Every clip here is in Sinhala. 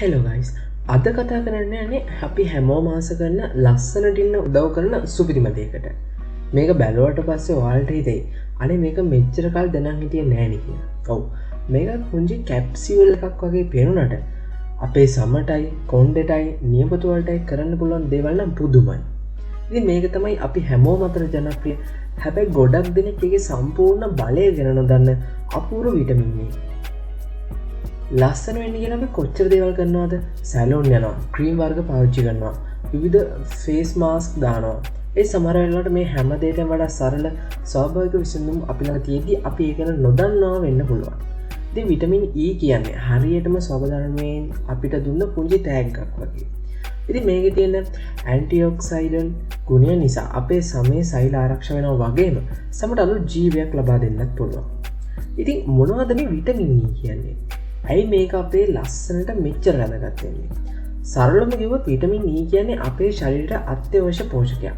හෙලෝ ගයිස් අද කතා කරන්න යන්නේ අපි හැමෝම ආස කරන ලස්සනට ඉන්න උදව් කරන සුපිරිමදයකට මේක බැලුවට පස්සේ ඔයාලට හිතෙයි අනේ මේක මෙච්චර කල් දැනන් හිටියේ නෑනේ කියලා. ඔව් මේක පුංචි කැප්සියුල් එකක් වගේ පේනුනට අපේ සමටයි කොණ්ඩෙටයි නියපොතු වලටයි කරන්න පුළුවන් දේවල් නම් පුදුමයි. ඉතින් මේක තමයි අපි හැමෝම අතර ජනප්‍රිය හැබැයි ගොඩක් දෙනෙක් ඒකේ සම්පූර්ණ බලය ගැන නොදන්න අපූර්ව විටමින් A. ලස්සන වෙන්න කියලා අපි කොච්චර දේවල් කරනවද? සැලෝන් යනවා, ක්‍රීම් වර්ග පාවිච්චි කරනවා, විවිධ ෆේස් මාස්ක් දානවා. ඒ සමහර වෙලාවට මේ හැම දෙයකටම වඩා සරල ස්වාභාවික විසඳුම් අපි ළඟ තියෙද්දි අපි ඒක නොදන්නවා වෙන්න පුළුවන්. ඉතින් විටමින් E කියන්නේ හරියටම ස්වභාවයෙන් අපිට දුන්න පුංචි තෑග්ගක් වගේ. ඉතින් මේකේ තියෙන ඇන්ටිඔක්සයිඩන්ට් ගුණය නිසා අපේ සමේ සෛල ආරක්ෂා වෙනවා වගේම සමට අලුත් ජීවයක් ලබා දෙන්නත් පුළුවන්. ඉතින් මොනවද මේ විටමින් E කියන්නේ? ඇයි මේක අපේ ලස්සනට මෙච්චර වැදගත් වෙන්නේ? සරලවම කිව්වොත් විටමින් E කියන්නේ අපේ ශරීරයට අත්‍යවශ්‍ය පෝෂකයක්.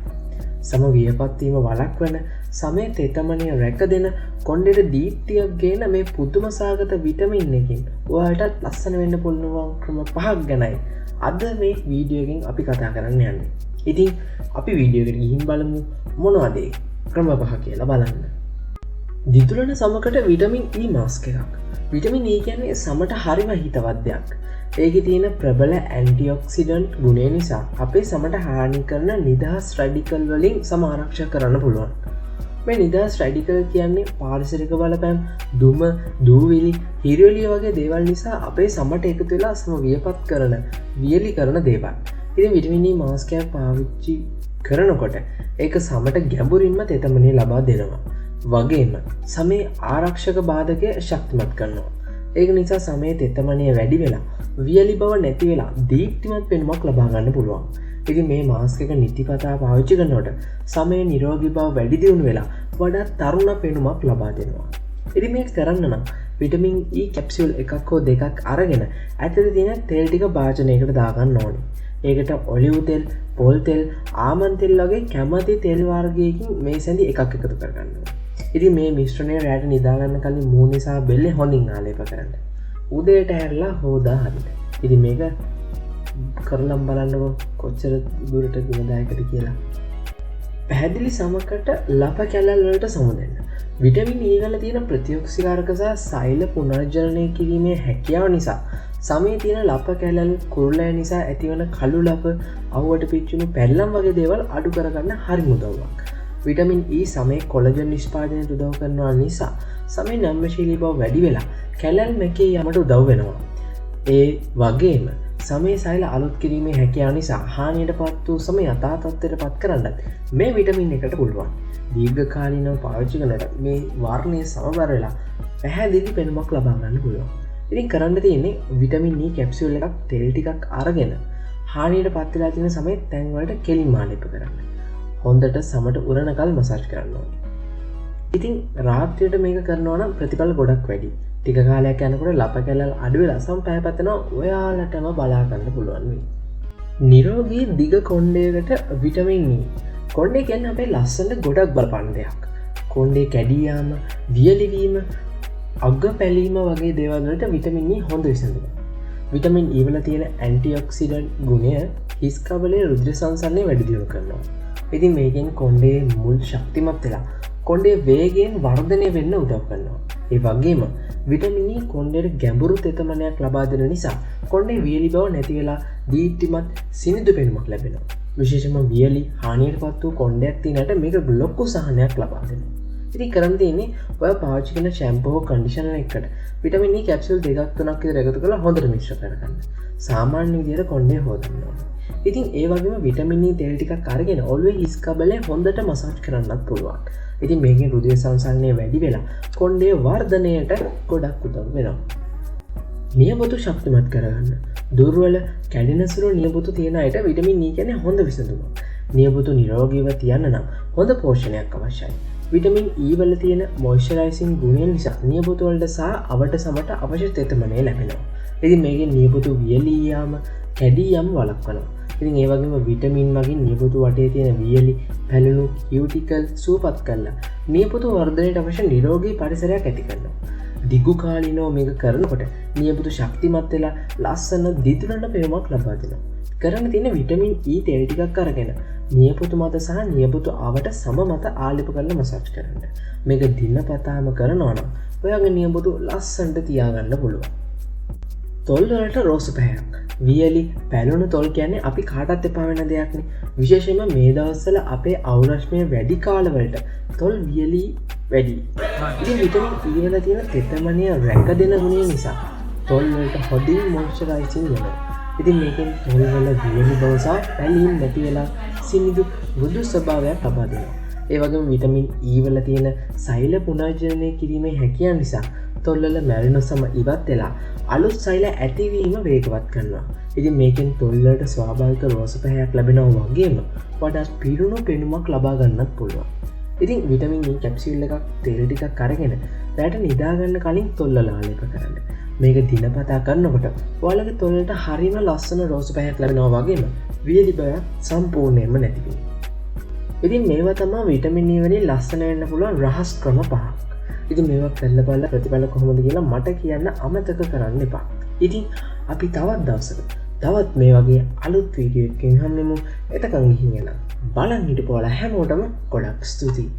සම වියපත් වීම වළක්වන, සමේ තෙතමනය රැක දෙන, කොණ්ඩේට දීප්තියක් ගේන මේ පුදුම සාගත විටමින් එකකින් ඔයාලට ලස්සන වෙන්න පුළුවන් ක්‍රම 5ක් ගැනයි අද මේ වීඩියෝ එකෙන් අපි කතා කරන්න යන්නේ. ඉතින් අපි වීඩියෝ එකට ගිහින් බලමු මොනවද ඒ ක්‍රම 5 කියලා බලන්න. දිදුලන සමකට විටමින් E මාස්ක් එකක්. විටමින් E කියන්නේ සමට හරිම හිතවත් දෙයක්. ඒකේ තියෙන ප්‍රබල ඇන්ටිඔක්සිඩන්ට් ගුණය නිසා අපේ සමට හානි කරන නිදහස් රැඩිකල් වලින් සම ආරක්ෂා කරන්න පුළුවන්. මේ නිදහස් රැඩිකල් කියන්නේ පාරිසරික බලපෑම්, දුම, දූවිලි, හිරියොලිය වගේ දේවල් නිසා අපේ සමට එකතු වෙලා සම වියපත් කරන, වියලි කරන දේවල්. ඉතින් විටමින් E මාස්ක් එකක් පාවිච්චි කරනකොට ඒක සමට ගැඹුරින්ම තෙතමනය ලබා දෙනවා. වගේම සමේ ආරක්ෂක බාධකය ශක්තිමත් කරනවා. ඒක නිසා සමේ තෙතමනය වැඩි වෙලා වියලි බව නැති වෙලා දීප්තිමත් පෙනුමක් ලබා ගන්න පුළුවන්. ඉතින් මේ මාස්ක් එක නිතිපතා පාවිච්චි කරනකොට සමේ නිරෝගී බව වැඩි දියුණු වෙලා වඩා තරුණ පෙනුමක් ලබා දෙනවා. ඉතින් මේක කරන්න නම් විටමින් E කැප්සියුල් එකක් හෝ දෙකක් අරගෙන ඇතුලේ තියෙන තෙල් ටික භාජනයකට දාගන්න ඕනේ. ඒකට ඔලිව් තෙල්, පොල් තෙල්, ආමන් තෙල් වගේ කැමති තෙල් වර්ගයකින් මේ සැඳි එකක් එකතු කරගන්න ඕනේ. ඉතින් මේ මිශ්‍රණය රැට නිදාගන්න කලින් මූණ නිසා බෙල්ලේ හොඳින් ආලේප කරන්න. උදේට හැරලා හොදා හරින්න. ඉතින් මේක කරලම් බලන්නකො කොච්චර දුරට ගුණදායකද කියලා. පැහැදිලි සමකට ලප කැලල් වලට සමුදෙන්න. විටමින් E වල තියෙන ප්‍රතිඔක්සිකාරක සහ සෛල පුනර්ජනනය කිරීමේ හැකියාව නිසා සමේ තියෙන ලප කැලල් කුරුල්ලෑ නිසා ඇතිවන කළු ලප, අවුවට පිච්චුණු පැල්ලම් වගේ දේවල් අඩු කරගන්න හරිම උදව්වක්. විටමින් E සමේ කොලජන් නිෂ්පාදනයට උදව් කරනවා නිසා සමේ නම්‍යශීලී බව වැඩි වෙලා කැලල් මැකේ යමට උදව් වෙනවා. ඒ වගේම සමේ සෛල අලුත් කිරීමේ හැකියාව නිසා හානියට පත් වූ සම යථා තත්ත්වයට පත් කරන්නත් මේ විටමින් එකට පුළුවන්. දීර්ඝකාලීනව පාවිච්චි කරනකොට මේ වර්ණය සමබර වෙලා පැහැදිලි පෙනුමක් ලබා ගන්න පුළුවන්. ඉතින් කරන්න තියෙන්නේ විටමින් E කැප්සියුල් එකක් තෙල් ටිකක් අරගෙන හානියට පත් වෙලා තියෙන සමේ තැන් වලට කෙලින්ම ආලේප කරන්න. හොඳට සමට උරණකල් මසාජ් කරන්න ඕනේ. ඉතින් රාත්‍රියට මේක කරනවා නම් ප්‍රතිඵල ගොඩක් වැඩි. ටික කාලයක් යනකොට ලප කැලල් අඩු වෙලා සම පැයපතනවා ඔයාලටම බලා ගන්න පුළුවන් වෙයි. නිරෝගී දිග කොණ්ඩයකට විටමින් E. කොණ්ඩේ කියන්නේ අපේ ලස්සනට ගොඩක් බලපාන දෙයක්. කොණ්ඩේ කැඩී යාම, වියලි වීම, අග පැලීම වගේ දේවල් වලට විටමින් E හොඳ විසඳුමක්. විටමින් E වල තියෙන ඇන්ටිඔක්සිඩන්ට් ගුණය හිස් කබලේ රුධිර සංසරණය වැඩි දියුණු කරනවා. ඉතින් මේකෙන් කොණ්ඩේ මුල් ශක්තිමත් වෙලා කොණ්ඩේ වේගයෙන් වර්ධනය වෙන්න උදව් කරනවා. ඒ වගේම විටමින් E කොණ්ඩේට ගැඹුරු තෙතමනයක් ලබා දෙන නිසා කොණ්ඩේ වියලි බව නැති වෙලා දීප්තිමත් සිනිඳු පෙනුමක් ලැබෙනවා. විශේෂයෙන්ම වියලි හානියටපත් වූ කොණ්ඩයක් තියෙනට මේක ලොකු සහනයක් ලබා දෙනවා. ඉතින් කරන්න තියෙන්නේ ඔය පාවිච්චි කරන ෂැම්පූ හෝ කන්ඩිෂනර් එකකට විටමින් E කැප්සියුල් 2-3ක් විතර එකතු කරලා හොඳට මිශ්‍ර කරගන්න. සාමාන්‍ය විදිහට කොණ්ඩේ හොදන්න ඕනේ. ඉතින් ඒ වගේම විටමින් E තෙල් ටිකක් අරගෙන ඔළුවේ හිස් කබලේ හොඳට මසාජ් කරන්නත් පුළුවන්. ඉතින් මේකෙන් රුධිර සංසරණය වැඩි වෙලා කොණ්ඩේ වර්ධනයට ගොඩක් උදව් වෙනවා. නියපොතු ශක්තිමත් කරගන්න. දුර්වල කැඩෙන සුළු නියපොතු තියෙන අයට විටමින් E කියන්නේ හොඳ විසඳුමක්. නියපොතු නිරෝගීව තියන්න නම් හොඳ පෝෂණයක් අවශ්‍යයි. විටමින් E වල තියෙන මොයිස්චරයිසින් ගුණය නිසා නියපොතු වලට සහ අවට සමට අවශ්‍ය තෙතමනය ලැබෙනවා. ඉතින් මේකෙන් නියපොතු වියලී යාම, කැඩී යාම වළක්වනවා. ඉතින් ඒ වගේම විටමින් මගින් නියපොතු වටේ තියෙන වියලි, පැලුණු කියුටිකල් සුවපත් කරලා නියපොතු වර්ධනයට අවශ්‍ය නිරෝගී පරිසරයක් ඇති කරනවා. දිගු කාලිනෝ මේක කරනකොට නියපුතු ශක්තිමත් වෙලා ලස්සන දිදුරන පෙනුමක් ලබා දෙනවා. කරන්න තියෙන විටමින් E තෙල් ටිකක් අරගෙන නියපොතු මත සහ නියපොතු අවට සම මත ආලිප කරලා මසාජ් කරන්න. මේක දිනපතාම කරනවා නම් ඔයාගේ නියපොතු ලස්සනට තියාගන්න පුළුවන්. තොල් වලට රෝස පැහැයක්. වියලි පැලුණු තොල් කියන්නේ අපි කාටත් එපා වෙන දෙයක්නේ. විශේෂයෙන්ම මේ දවස්වල අපේ අවුරශ්මය වැඩි කාලවලට තොල් වියලි වැඩි. ඉතින් විටමින් E වල තියෙන තෙතමනය රැක දෙන ගුණය නිසා තොල් වලට හොඳින් මොයිස්චරයිසින් වෙනවා. ඉතින් මේකෙන් තොල් වල වියලි බව සහ පැලීම් නැති වෙලා සිනිඳු මෘදු ස්වභාවයක් ලබා දෙනවා. ඒ වගේම විටමින් E වල තියෙන සෛල පුනර්ජනනය කිරීමේ හැකියාව නිසා තොල් වල මැරිනොසම ඉවත් වෙලා අලුත් සෛල ඇතිවීම වේගවත් කරනවා. ඉතින් මේකෙන් තොල් වලට ස්වාභාවික රෝස පැහැයක් ලැබෙනවා වගේම වඩාත් පිරුණු පෙනුමක් ලබා ගන්නත් පුළුවන්. ඉතින් විටමින් E කැප්සියුල් එකක් තෙල් ටිකක් අරගෙන රැට නිදාගන්න කලින් තොල් වල ආලේප කරන්න. මේක දිනපතා කරනකොට ඔයාලගේ තොල් වලට හරිම ලස්සන රෝස පැහැයක් ලැබෙනවා වගේම වියලි බවක් සම්පූර්ණයෙන්ම නැති වෙනවා. ඉතින් මේවා තමයි විටමින් E වලින් ලස්සන වෙන්න පුළුවන් රහස් ක්‍රම පහක්. ඉතින් මේවා කරලා බලලා ප්‍රතිඵල කොහොමද කියලා මට කියන්න අමතක කරන්න එපා. ඉතින් අපි තවත් දවසක තවත් මේ වගේ අලුත් වීඩියෝ එකකින් හම්බෙමු. එතකන් ගිහින් යන්න. බලන් හිටපුවාලා හැමෝටම ගොඩක් ස්තුතියි.